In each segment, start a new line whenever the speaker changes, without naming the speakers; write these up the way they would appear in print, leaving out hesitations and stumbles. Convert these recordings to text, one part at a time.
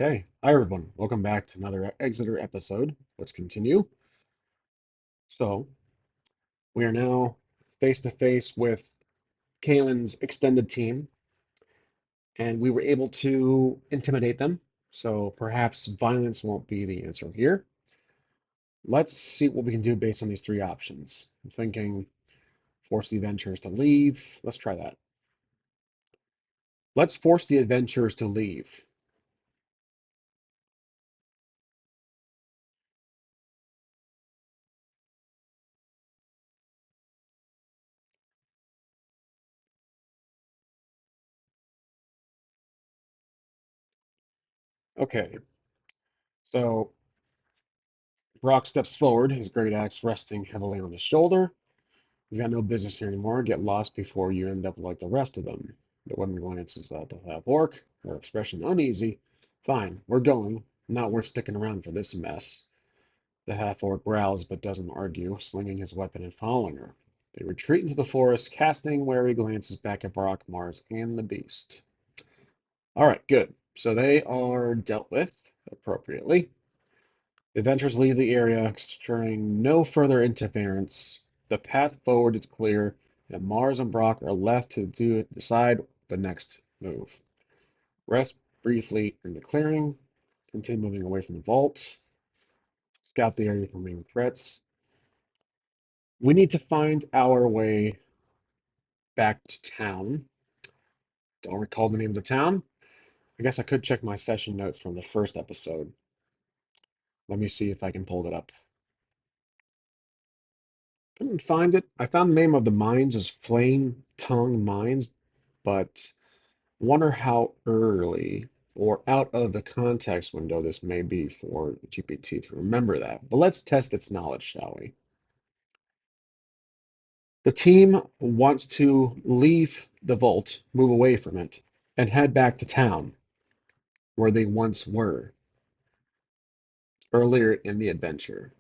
Okay. Hi, everyone. Welcome back to another Exeter episode. Let's continue. So, we are now face to face with Kalen's extended team, and we were able to intimidate them. So, perhaps violence won't be the answer here. Let's see what we can do based on these three options. I'm thinking force the adventurers to leave. Let's try that. Let's force the adventurers to leave. Okay. So, Brock steps forward, his great axe resting heavily on his shoulder. You got no business here anymore. Get lost before you end up like the rest of them. The woman glances at the half orc, her expression uneasy. Fine, we're going. Not worth sticking around for this mess. The half orc growls but doesn't argue, slinging his weapon and following her. They retreat into the forest, casting wary glances back at Brock, Mars, and the beast. All right, good. So they are dealt with appropriately. The adventurers leave the area, ensuring no further interference. The path forward is clear, and Mars and Brock are left to decide the next move. Rest briefly in the clearing, continue moving away from the vault, scout the area for remaining threats. We need to find our way back to town. Don't recall the name of the town. I guess I could check my session notes from the first episode. Let me see if I can pull it up. Couldn't find it. I found the name of the mines as Flame Tongue Mines, but wonder how early or out of the context window this may be for GPT to remember that. But let's test its knowledge, shall we? The team wants to leave the vault, move away from it, and head back to town where they once were earlier in the adventure.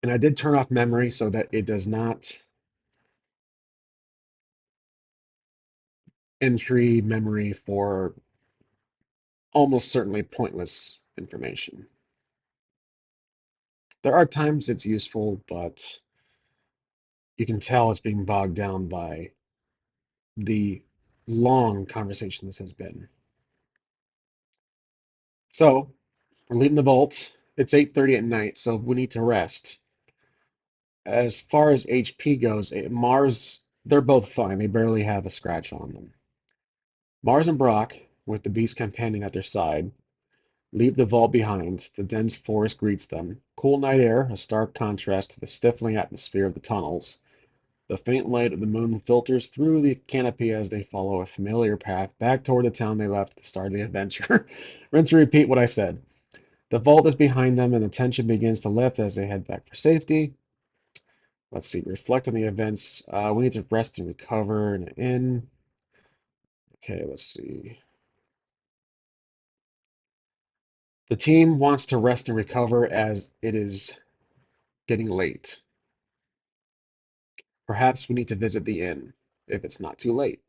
And I did turn off memory so that it does not entry memory for almost certainly pointless information. There are times it's useful, but you can tell it's being bogged down by the long conversation this has been. So we're leaving the vault. It's 8:30 at night, so we need to rest. As far as HP goes, Mars, they're both fine. They barely have a scratch on them. Mars and Brock, with the Beast companion at their side, leave the vault behind. The dense forest greets them. Cool night air, a stark contrast to the stifling atmosphere of the tunnels. The faint light of the moon filters through the canopy as they follow a familiar path back toward the town they left at the start of the adventure. Rinse and repeat what I said. The vault is behind them, and the tension begins to lift as they head back for safety. Let's see, reflect on the events. We need to rest and recover in an inn. Okay, let's see. The team wants to rest and recover as it is getting late. Perhaps we need to visit the inn if it's not too late.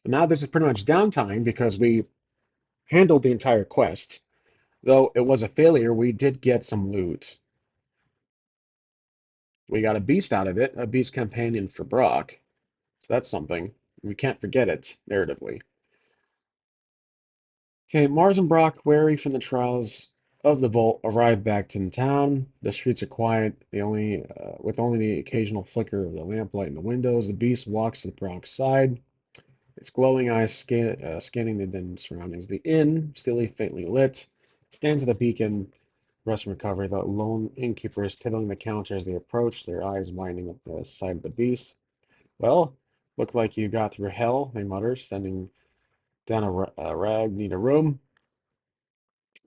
So now this is pretty much downtime because we handled the entire quest. Though it was a failure, we did get some loot. We got a beast out of it, a beast companion for Brock. So that's something. We can't forget it, narratively. Okay, Mars and Brock, wary from the trials of the Vault, arrive back in town. The streets are quiet, with only the occasional flicker of the lamplight in the windows. The beast walks to Brock's side, its glowing eyes scanning the dim surroundings. The inn, still faintly lit, stands at the beacon. Rest and recovery. The lone innkeeper is tittling the counter as they approach, their eyes winding up the side of the beast. Well, look like you got through hell, they mutter, sending down a rag. Need a room.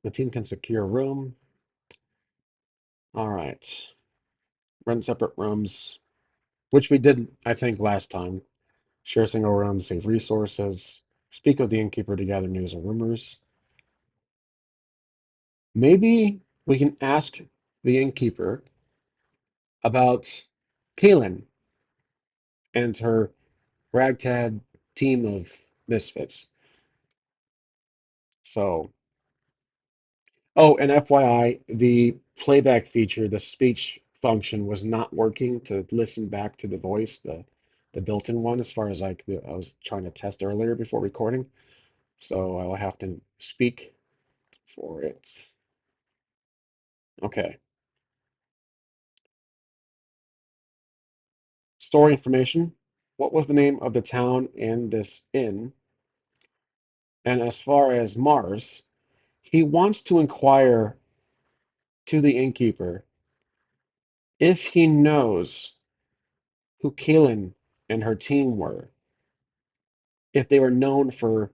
The team can secure a room. All right. Rent separate rooms, which we did, I think, last time. Share single room to save resources. Speak with the innkeeper to gather news or rumors. Maybe we can ask the innkeeper about Kaylin and her ragtag team of misfits. So, oh, and FYI, the playback feature, the speech function was not working to listen back to the voice, the built-in one, as far as I was trying to test earlier before recording. So I will have to speak for it. Okay. Story information. What was the name of the town and this inn? And as far as Mars, he wants to inquire to the innkeeper if he knows who Kaylin and her team were, if they were known for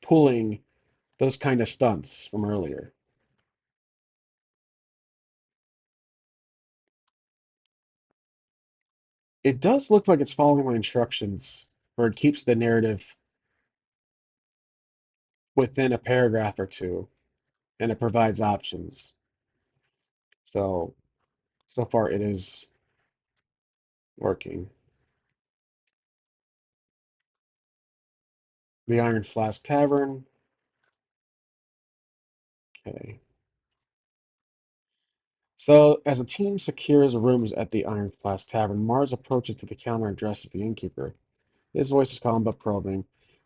pulling those kind of stunts from earlier. It does look like it's following my instructions, where it keeps the narrative within a paragraph or two, and it provides options. So, so far it is working. The Iron Flask Tavern. Okay. So, as the team secures rooms at the Iron Flask Tavern, Mars approaches to the counter and addresses the innkeeper. His voice is calm but probing.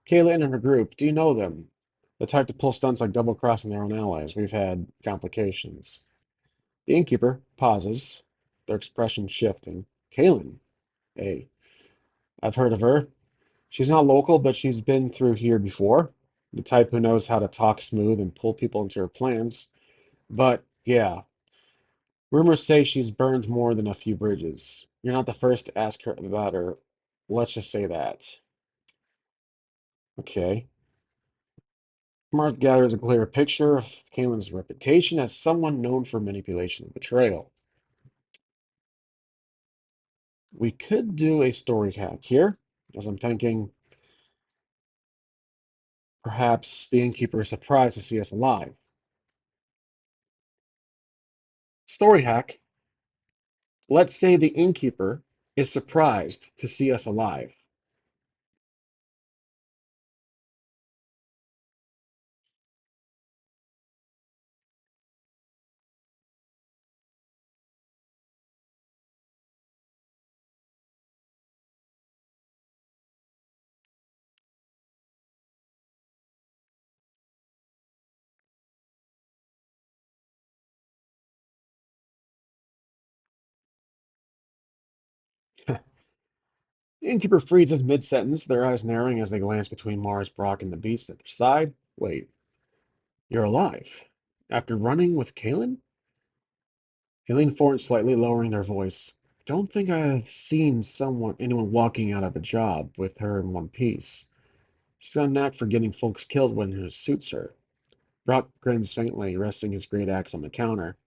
Kayla and her group, do you know them? The type to pull stunts like double-crossing their own allies. We've had complications. The innkeeper pauses, their expression shifting. Kaylin, hey, I've heard of her. She's not local, but she's been through here before. The type who knows how to talk smooth and pull people into her plans. But yeah, rumors say she's burned more than a few bridges. You're not the first to ask her about her. Let's just say that. Okay. Mars gathers a clearer picture of Kaylin's reputation as someone known for manipulation and betrayal. We could do a story hack here, as I'm thinking perhaps the innkeeper is surprised to see us alive. Story hack. Let's say the innkeeper is surprised to see us alive. The innkeeper freezes mid-sentence, their eyes narrowing as they glance between Mars, Brock, and the beast at their side. Wait, you're alive? After running with Kalen? They lean forward slightly, lowering their voice. Don't think I've seen anyone walking out of a job with her in one piece. She's got a knack for getting folks killed when it suits her. Brock grins faintly, resting his great axe on the counter.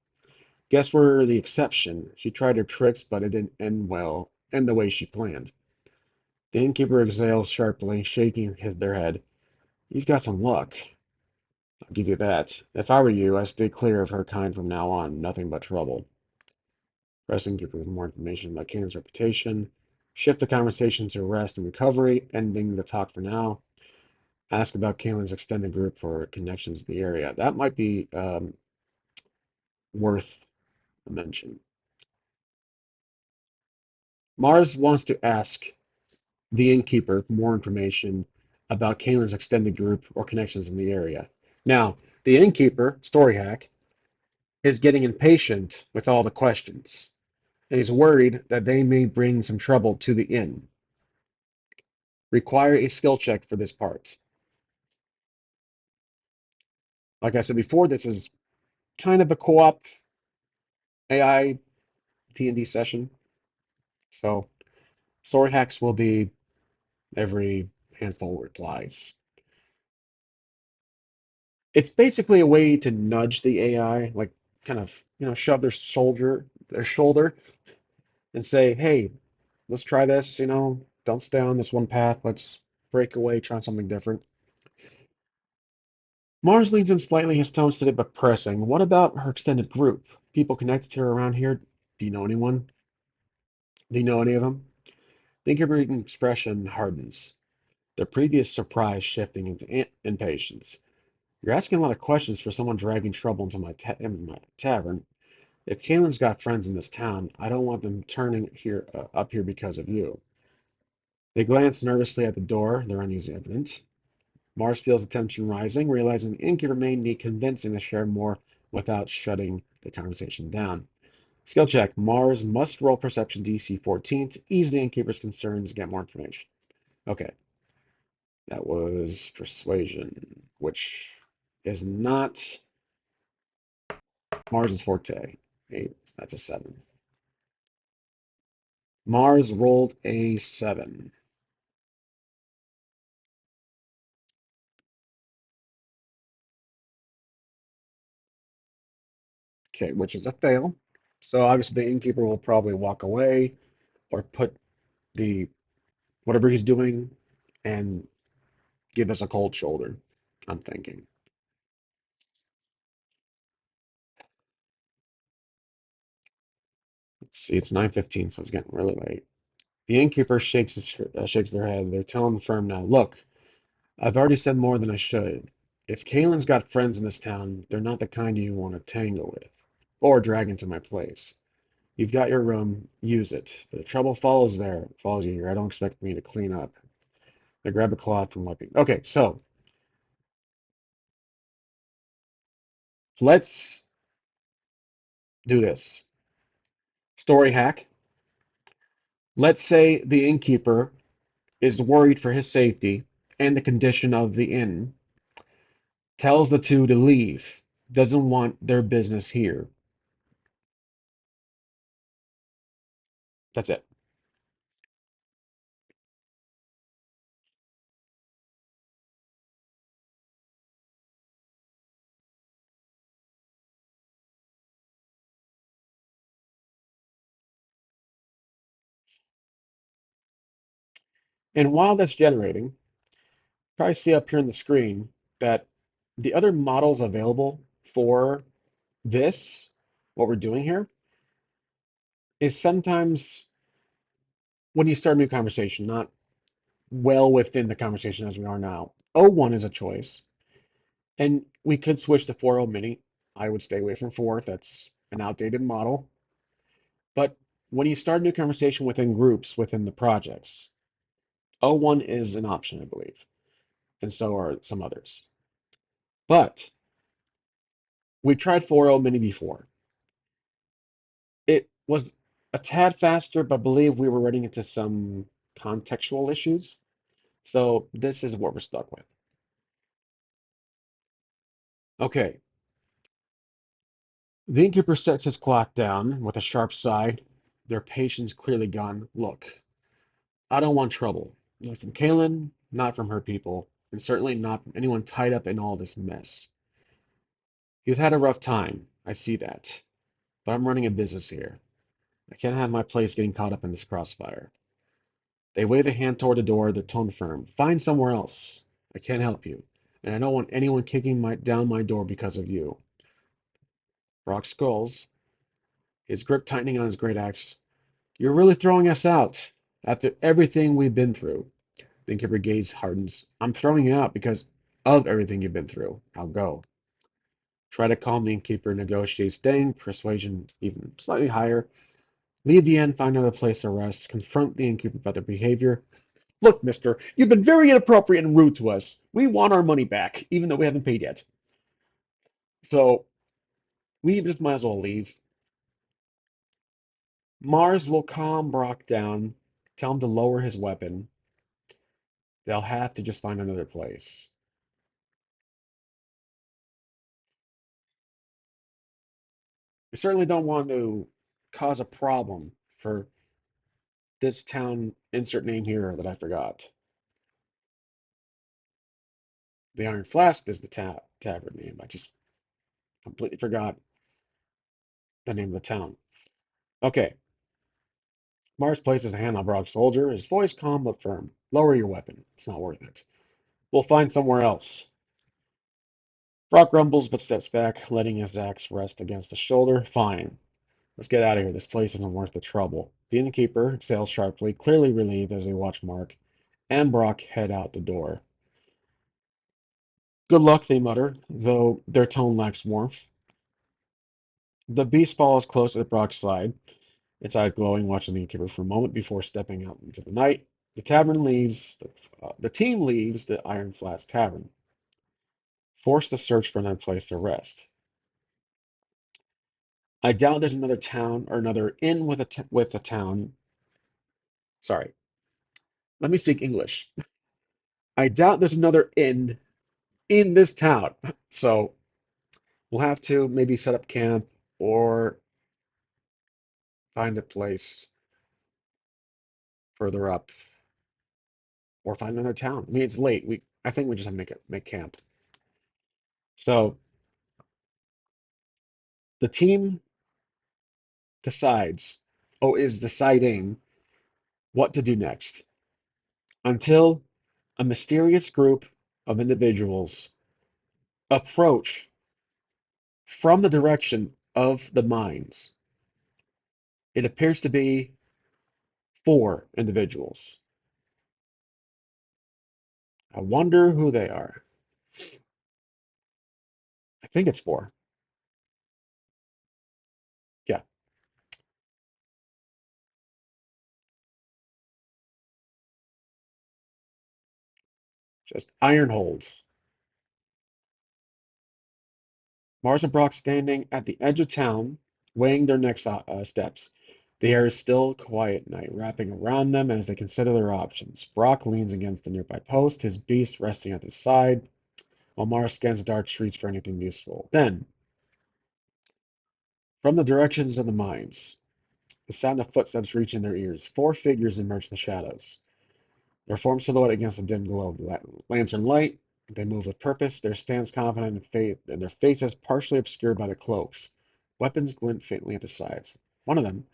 Guess we're the exception. She tried her tricks, but it didn't end the way she planned. The innkeeper exhales sharply, shaking their head. You've got some luck. I'll give you that. If I were you, I'd stay clear of her kind from now on. Nothing but trouble. Pressing to prove more information about Kane's reputation. Shift the conversation to rest and recovery, ending the talk for now. Ask about Kalen's extended group for connections in the area. That might be worth a mention. Mars wants to ask the innkeeper for more information about Kalen's extended group or connections in the area. Now, the innkeeper, story hack, is getting impatient with all the questions, and he's worried that they may bring some trouble to the inn. Require a skill check for this part. Like I said before, this is kind of a co-op AI D&D session, so story hacks will be every handful replies. It's basically a way to nudge the AI, like kind of, shove their shoulder and say, "Hey, let's try this, don't stay on this one path. Let's break away, try something different." Mars leans in slightly, his tone steady but pressing. What about her extended group? People connected to her around here? Do you know anyone? Do you know any of them? The incubating expression hardens, their previous surprise shifting into impatience. You're asking a lot of questions for someone dragging trouble into my tavern. If Kalen's got friends in this town, I don't want them turning up here because of you. They glance nervously at the door, their uneasy evident. Mars feels the tension rising, realizing the innkeeper may need convincing to share more without shutting the conversation down. Skill check. Mars must roll perception DC 14 to ease the innkeeper's concerns and get more information. Okay, that was persuasion, which is not Mars's forte. Eight, that's a 7. Mars rolled a 7. Okay, which is a fail. So obviously the innkeeper will probably walk away or put the whatever he's doing and give us a cold shoulder, I'm thinking. Let's see, it's 9:15, so it's getting really late. The innkeeper shakes their head. They're telling the firm now, look, I've already said more than I should. If Kalen's got friends in this town, they're not the kind you want to tangle with or drag into my place. You've got your room, use it. But if trouble follows you here, I don't expect me to clean up. They grab a cloth from wiping. Okay, so let's do this. Story hack. Let's say the innkeeper is worried for his safety and the condition of the inn, tells the two to leave, doesn't want their business here. That's it. And while that's generating, probably see up here on the screen that the other models available for this, what we're doing here, is sometimes when you start a new conversation, not well within the conversation as we are now. O1 is a choice, and we could switch to 4.0 mini. I would stay away from 4. That's an outdated model. But when you start a new conversation within groups, within the projects, O1 is an option, I believe, and so are some others. But we've tried 4.0 mini before. It was a tad faster, but I believe we were running into some contextual issues. So this is what we're stuck with. Okay, the innkeeper sets his clock down with a sharp sigh, their patience clearly gone. Look, I don't want trouble. Not from Kalen, not from her people, and certainly not from anyone tied up in all this mess. You've had a rough time, I see that, but I'm running a business here. I can't have my place getting caught up in this crossfire. They wave a hand toward the door, their tone firm. Find somewhere else. I can't help you, and I don't want anyone kicking down my door because of you. Brock skulls, his grip tightening on his great axe. You're really throwing us out after everything we've been through. The innkeeper gaze hardens. I'm throwing you out because of everything you've been through. Now go. Try to calm the innkeeper, negotiate staying, persuasion even slightly higher. Leave the inn, find another place to rest. Confront the innkeeper about their behavior. Look, mister, you've been very inappropriate and rude to us. We want our money back, even though we haven't paid yet. So we just might as well leave. Mars will calm Brock down, tell him to lower his weapon. They'll have to just find another place. We certainly don't want to cause a problem for this town, insert name here that I forgot. The Iron Flask is the tavern name. I just completely forgot the name of the town. Okay. Mars places a hand on Brock's shoulder, his voice calm but firm. Lower your weapon. It's not worth it. We'll find somewhere else. Brock grumbles but steps back, letting his axe rest against the shoulder. Fine, let's get out of here. This place isn't worth the trouble. The innkeeper exhales sharply, clearly relieved as they watch Mark and Brock head out the door. Good luck, they mutter, though their tone lacks warmth. The beast follows close to Brock's side, its eyes glowing, watching the innkeeper for a moment before stepping out into the night. The tavern leaves. The team leaves the Iron Flats Tavern, forced to search for another place to rest. I doubt there's another town or another inn with a town. Sorry, let me speak English. I doubt there's another inn in this town, so we'll have to maybe set up camp or find a place further up or find another town. I mean, it's late. I think we just have to make camp. So the team decides, is deciding what to do next until a mysterious group of individuals approach from the direction of the mines. It appears to be four individuals. I wonder who they are. I think it's four. Yeah, just iron holds. Mars and Brock standing at the edge of town, weighing their next steps. The air is still quiet night, wrapping around them as they consider their options. Brock leans against a nearby post, his beast resting at his side, while Mars scans the dark streets for anything useful. Then, from the directions of the mines, the sound of footsteps reaching their ears. Four figures emerge from the shadows. Their forms silhouetted against the dim glow of the lantern light. They move with purpose, their stance confident in faith, and their faces partially obscured by the cloaks. Weapons glint faintly at the sides. One of them,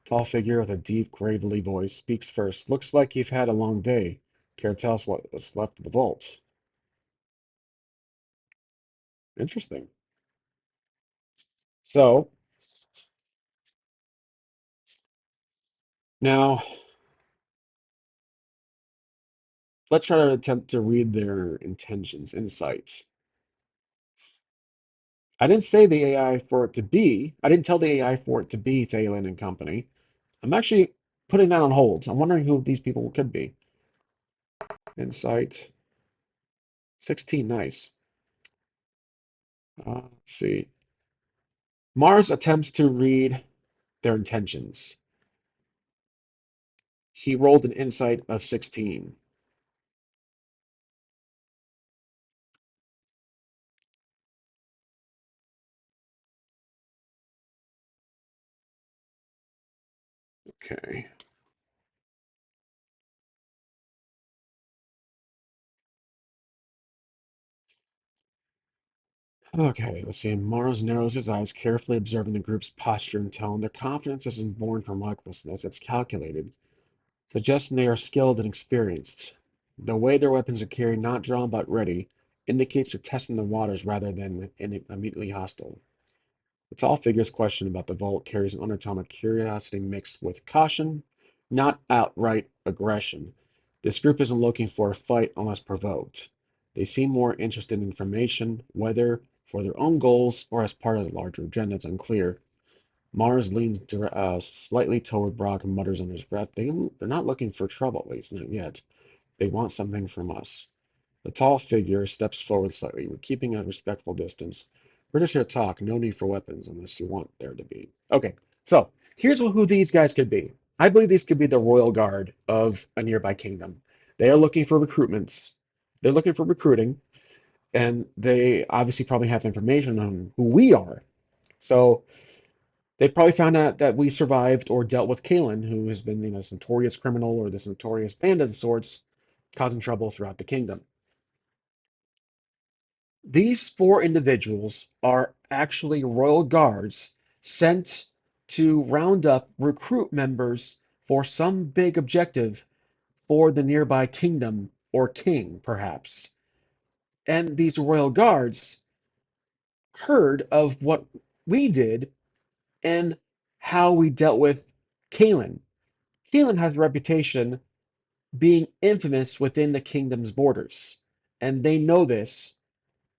tall figure with a deep, gravelly voice, speaks first. Looks like you've had a long day. Care to tell us what's left of the vault? Interesting. So, now let's try to attempt to read their intentions, insights. I didn't say the AI for it to be, I didn't tell the AI for it to be Thalen and company. I'm actually putting that on hold. I'm wondering who these people could be. Insight 16, nice. Let's see. Mars attempts to read their intentions. He rolled an insight of 16. Okay. Okay, let's see. Mars narrows his eyes, carefully observing the group's posture and tone. Their confidence isn't born from recklessness, it's calculated, suggesting they are skilled and experienced. The way their weapons are carried, not drawn but ready, indicates they're testing the waters rather than immediately hostile. The tall figure's question about the vault carries an undertone of curiosity mixed with caution, not outright aggression. This group isn't looking for a fight unless provoked. They seem more interested in information, whether for their own goals or as part of the larger agenda is unclear. Mars leans slightly toward Brock and mutters under his breath, they're not looking for trouble, at least not yet. They want something from us. The tall figure steps forward slightly, keeping a respectful distance. We're just here to talk. No need for weapons unless you want there to be. Okay, so here's who these guys could be. I believe these could be the royal guard of a nearby kingdom. They are looking for recruitments. They're looking for recruiting, and they obviously probably have information on who we are. So they probably found out that we survived or dealt with Kalen, who has been, this notorious criminal or this notorious bandit of sorts, causing trouble throughout the kingdom. These four individuals are actually royal guards sent to round up recruit members for some big objective for the nearby kingdom or king, perhaps. And these royal guards heard of what we did and how we dealt with Kalen. Kalen has a reputation being infamous within the kingdom's borders, and they know this,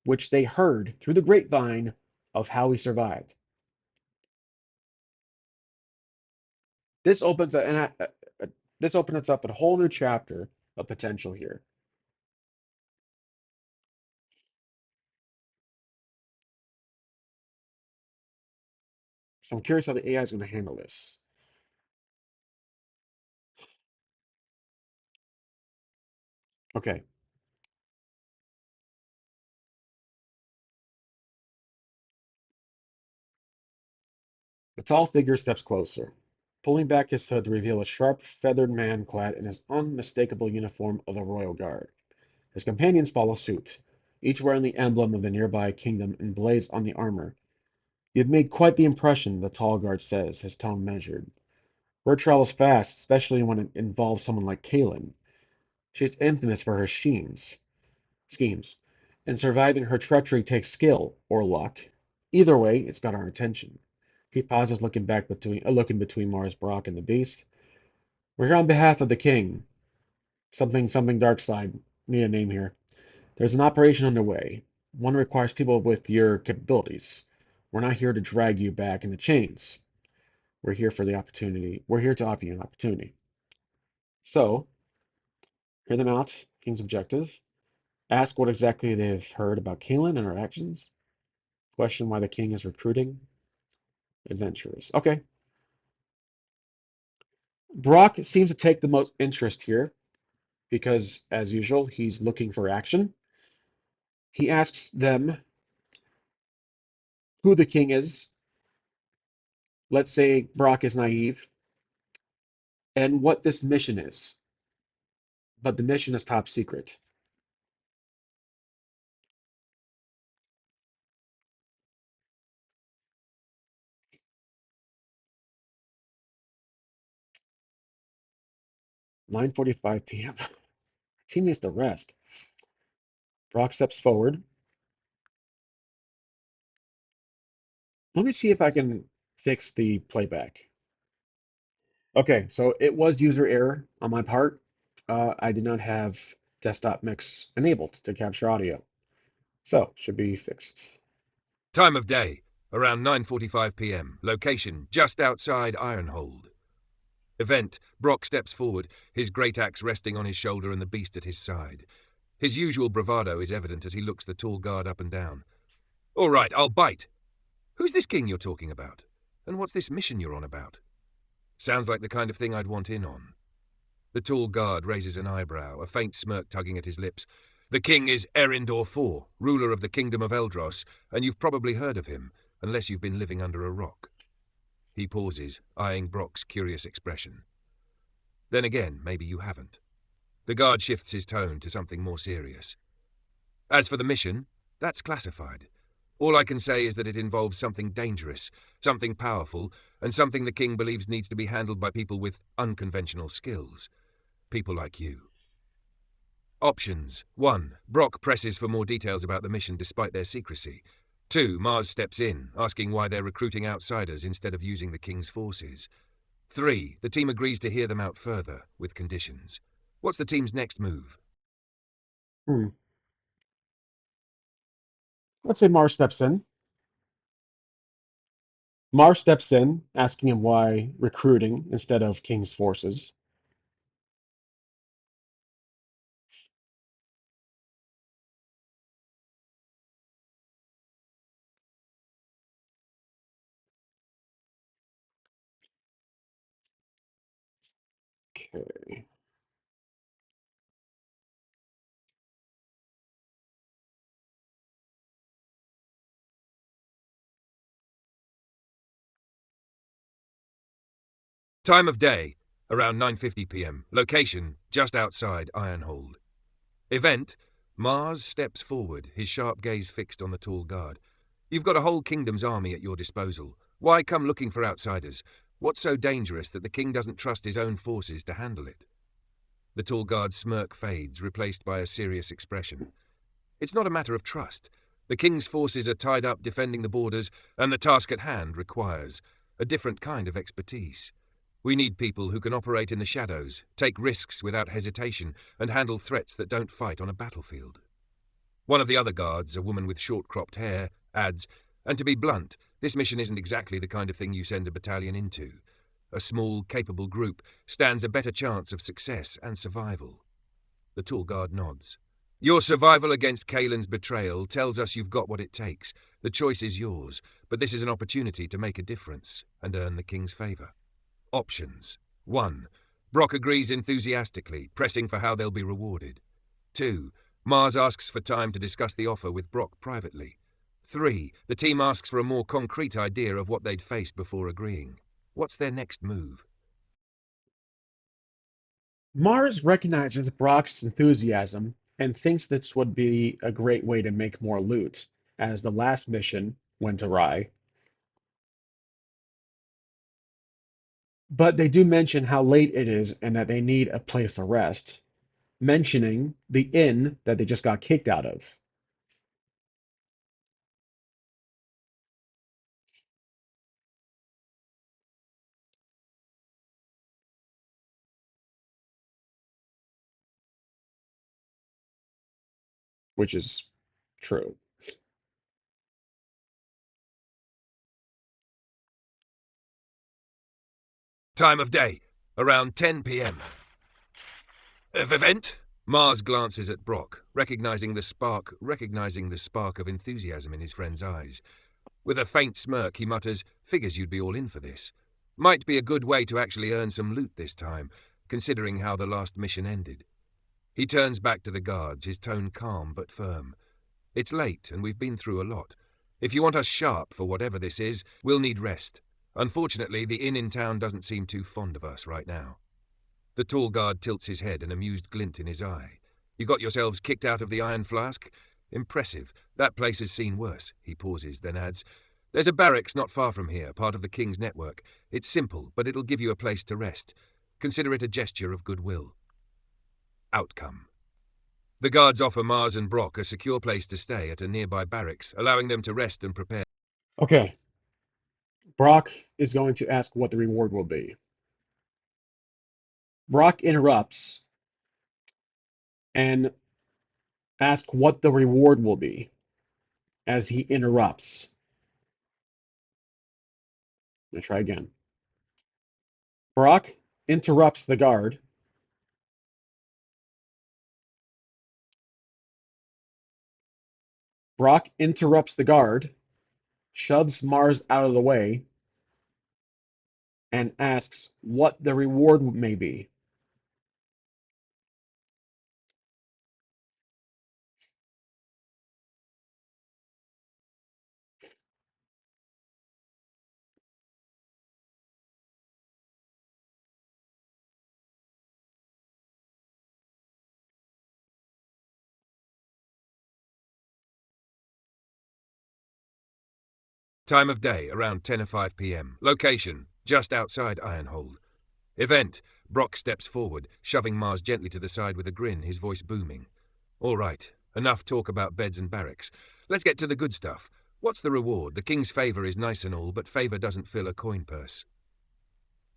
which they heard through the grapevine of how he survived. This opens this opens up a whole new chapter of potential here. So I'm curious how the AI is going to handle this. Okay, the tall figure steps closer, pulling back his hood to reveal a sharp, feathered man clad in his unmistakable uniform of the royal guard. His companions follow suit, each wearing the emblem of the nearby kingdom emblazoned on the armor. "You've made quite the impression," the tall guard says, his tone measured. "Word travels fast, especially when it involves someone like Kaylin. She's infamous for her schemes, and surviving her treachery takes skill or luck. Either way, it's got our attention." He pauses, looking between Mars, Brock, and the Beast. "We're here on behalf of the King. Something dark side. Need a name here. There's an operation underway. One requires people with your capabilities. We're not here to drag you back in the chains. We're here for the opportunity. We're here to offer you an opportunity." So, hear them out. King's objective. Ask what exactly they've heard about Kaelin and her actions. Question why the king is recruiting adventurers. Okay. Brock seems to take the most interest here because, as usual, he's looking for action. He asks them who the king is. Let's say Brock is naive, and what this mission is. But the mission is top secret. 9:45 p.m. Team needs to rest. Brock steps forward. Let me see if I can fix the playback. Okay, so it was user error on my part. I did not have desktop mix enabled to capture audio. So, should be fixed.
Time of day, around 9:45 p.m. Location, just outside Ironhold. Event, Brock steps forward, his great axe resting on his shoulder and the beast at his side. His usual bravado is evident as he looks the tall guard up and down. "All right, I'll bite. Who's this king you're talking about? And what's this mission you're on about?" Sounds like the kind of thing I'd want in on. The tall guard raises an eyebrow, a faint smirk tugging at his lips. "The king is Erindor IV, ruler of the kingdom of Eldros, and you've probably heard of him, unless you've been living under a rock." He pauses, eyeing Brock's curious expression. "Then again, maybe you haven't." The guard shifts his tone to something more serious. "As for the mission, that's classified. All I can say is that it involves something dangerous, something powerful, and something the king believes needs to be handled by people with unconventional skills. People like you." Options. 1. Brock presses for more details about the mission despite their secrecy. 2. Mars steps in, asking why they're recruiting outsiders instead of using the king's forces. 3. The team agrees to hear them out further, with conditions. What's the team's next move?
Hmm. Let's say Mars steps in. Mars steps in, asking him why recruiting instead of King's forces. Okay.
Time of day, around 9:50 p.m. Location, just outside Ironhold. Event, Mars steps forward, his sharp gaze fixed on the tall guard. "You've got a whole kingdom's army at your disposal. Why come looking for outsiders? What's so dangerous that the king doesn't trust his own forces to handle it?" The tall guard's smirk fades, replaced by a serious expression. "It's not a matter of trust. The king's forces are tied up defending the borders, and the task at hand requires a different kind of expertise. We need people who can operate in the shadows, take risks without hesitation, and handle threats that don't fight on a battlefield. One of the other guards, a woman with short-cropped hair, adds, and to be blunt, this mission isn't exactly the kind of thing you send a battalion into. A small, capable group stands a better chance of success and survival. The tall guard nods. Your survival against Kaelin's betrayal tells us you've got what it takes. The choice is yours, but this is an opportunity to make a difference and earn the king's favor. Options. 1. Brock agrees enthusiastically, pressing for how they'll be rewarded. 2. Mars asks for time to discuss the offer with Brock privately. 3. The team asks for a more concrete idea of what they'd face before agreeing. What's their next move?
Mars recognizes Brock's enthusiasm and thinks this would be a great way to make more loot, as the last mission went awry. But they do mention how late it is and that they need a place to rest, mentioning the inn that they just got kicked out of, which is true.
Time of day, around 10 p.m. Event? Mars glances at Brock, recognizing the spark of enthusiasm in his friend's eyes. With a faint smirk, he mutters, "Figures you'd be all in for this. Might be a good way to actually earn some loot this time, considering how the last mission ended." He turns back to the guards, his tone calm but firm. "It's late, and we've been through a lot. If you want us sharp for whatever this is, we'll need rest. Unfortunately, the inn in town doesn't seem too fond of us right now." The tall guard tilts his head, an amused glint in his eye. "You got yourselves kicked out of the Iron Flask? Impressive. That place has seen worse." He pauses, then adds, "There's a barracks not far from here, part of the King's network. It's simple, but it'll give you a place to rest. Consider it a gesture of goodwill." Outcome. The guards offer Mars and Brock a secure place to stay at a nearby barracks, allowing them to rest and prepare.
Okay, Brock is going to ask what the reward will be. Brock interrupts and asks what the reward will be as he interrupts. Let me try again. Brock interrupts the guard. Brock interrupts the guard, shoves Mars out of the way, and asks what the reward may be.
Time of day, around 10:05 p.m. Location, just outside Ironhold. Event, Brock steps forward, shoving Mars gently to the side with a grin, his voice booming. "All right, enough talk about beds and barracks. Let's get to the good stuff. What's the reward? The king's favor is nice and all, but favor doesn't fill a coin purse."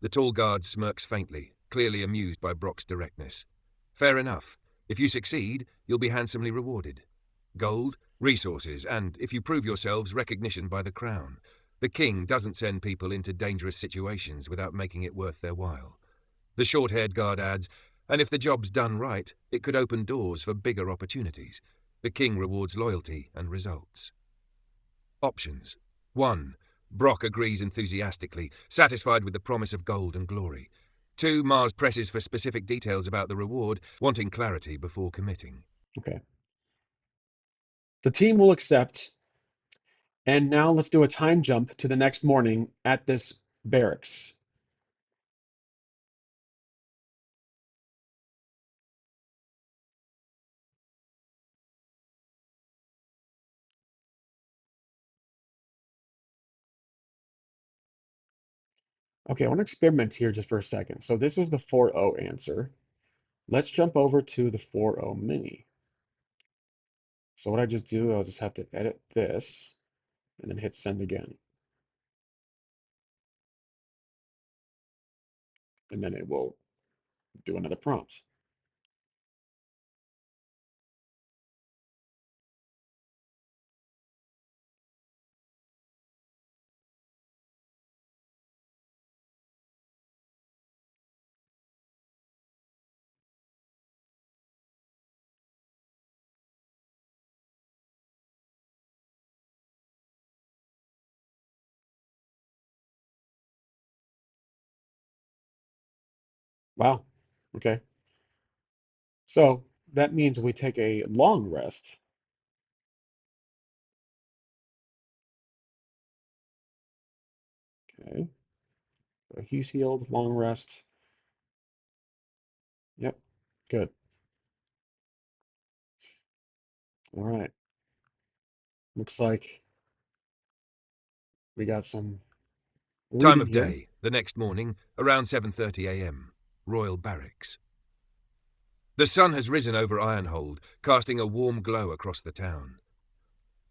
The tall guard smirks faintly, clearly amused by Brock's directness. "Fair enough. If you succeed, you'll be handsomely rewarded. Gold, resources, and, if you prove yourselves, recognition by the crown. The king doesn't send people into dangerous situations without making it worth their while." The short-haired guard adds, "And if the job's done right, it could open doors for bigger opportunities. The king rewards loyalty and results." Options. 1. Brock agrees enthusiastically, satisfied with the promise of gold and glory. 2. Mars presses for specific details about the reward, wanting clarity before committing.
Okay. The team will accept. And now let's do a time jump to the next morning at this barracks. Okay, I want to experiment here just for a second. So this was the 4.0 answer. Let's jump over to the 4.0 mini. So what I just do, I'll just have to edit this and then hit send again. And then it will do another prompt. Wow. Okay. So that means we take a long rest. Okay. So he's healed, long rest. Yep. Good. All right. Looks like we got some
Time
reading
of
here.
day, the next morning, around 7:30 a.m. Royal Barracks. The sun has risen over Ironhold, casting a warm glow across the town.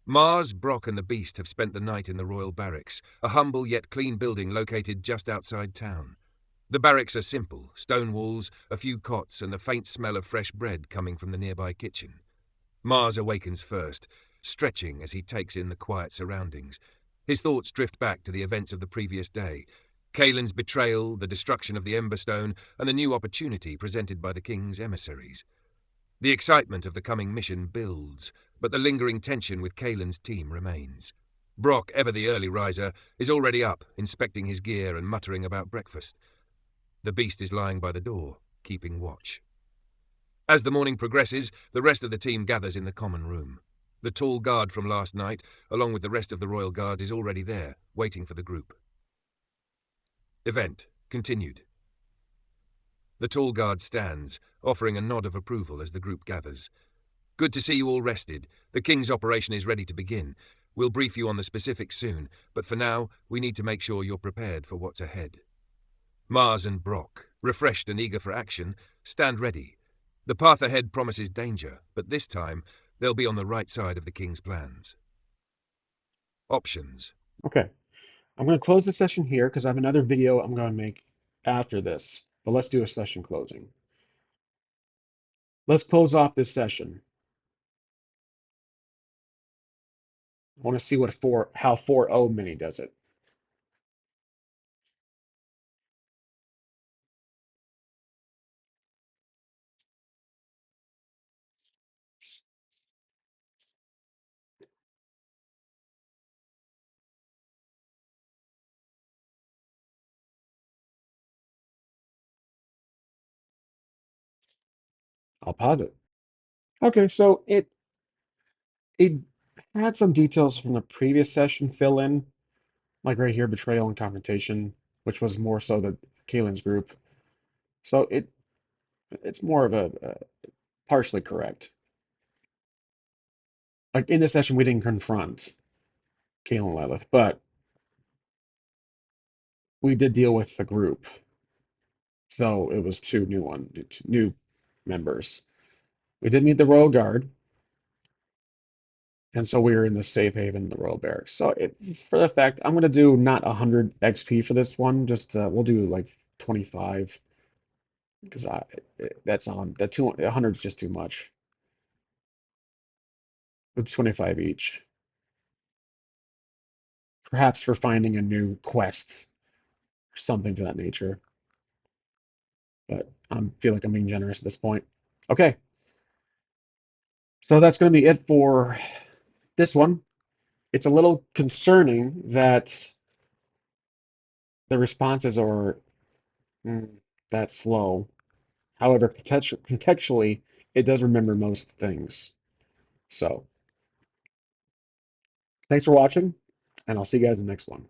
Mars, Brock and the Beast have spent the night in the Royal Barracks, a humble yet clean building located just outside town. The barracks are simple, stone walls, a few cots and the faint smell of fresh bread coming from the nearby kitchen. Mars awakens first, stretching as he takes in the quiet surroundings. His thoughts drift back to the events of the previous day. Kaelin's betrayal, the destruction of the Emberstone, and the new opportunity presented by the King's emissaries. The excitement of the coming mission builds, but the lingering tension with Kaelin's team remains. Brock, ever the early riser, is already up, inspecting his gear and muttering about breakfast. The Beast is lying by the door, keeping watch. As the morning progresses, the rest of the team gathers in the common room. The tall guard from last night, along with the rest of the Royal Guards, is already there, waiting for the group. Event continued. The tall guard stands, offering a nod of approval as the group gathers. Good to see you all rested. The King's operation is ready to begin. We'll brief you on the specifics soon, but for now, we need to make sure you're prepared for what's ahead. Mars and Brock, refreshed and eager for action, stand ready. The path ahead promises danger, but this time, they'll be on the right side of the King's plans. Options.
Okay. I'm going to close the session here because I have another video I'm going to make after this. But let's do a session closing. Let's close off this session. I want to see how 4.0 mini does it. I'll pause it. Okay, so it had some details from the previous session fill in, like right here, betrayal and confrontation, which was more so the Kaelin's group. So it's more of a partially correct. Like in this session, we didn't confront Kaelin Lilith, but we did deal with the group. So it was two new members. We did meet the Royal Guard, and so we were in the safe haven in the Royal Barracks. So for the fact, I'm gonna do not 100 XP for this one. Just we'll do like 25 because that's on that 100 is just too much. With 25 each, perhaps for finding a new quest or something to that nature. But I feel like I'm being generous at this point. Okay, so that's going to be it for this one. It's a little concerning that the responses are mm, that slow. However, contextually, it does remember most things. So, thanks for watching, and I'll see you guys in the next one.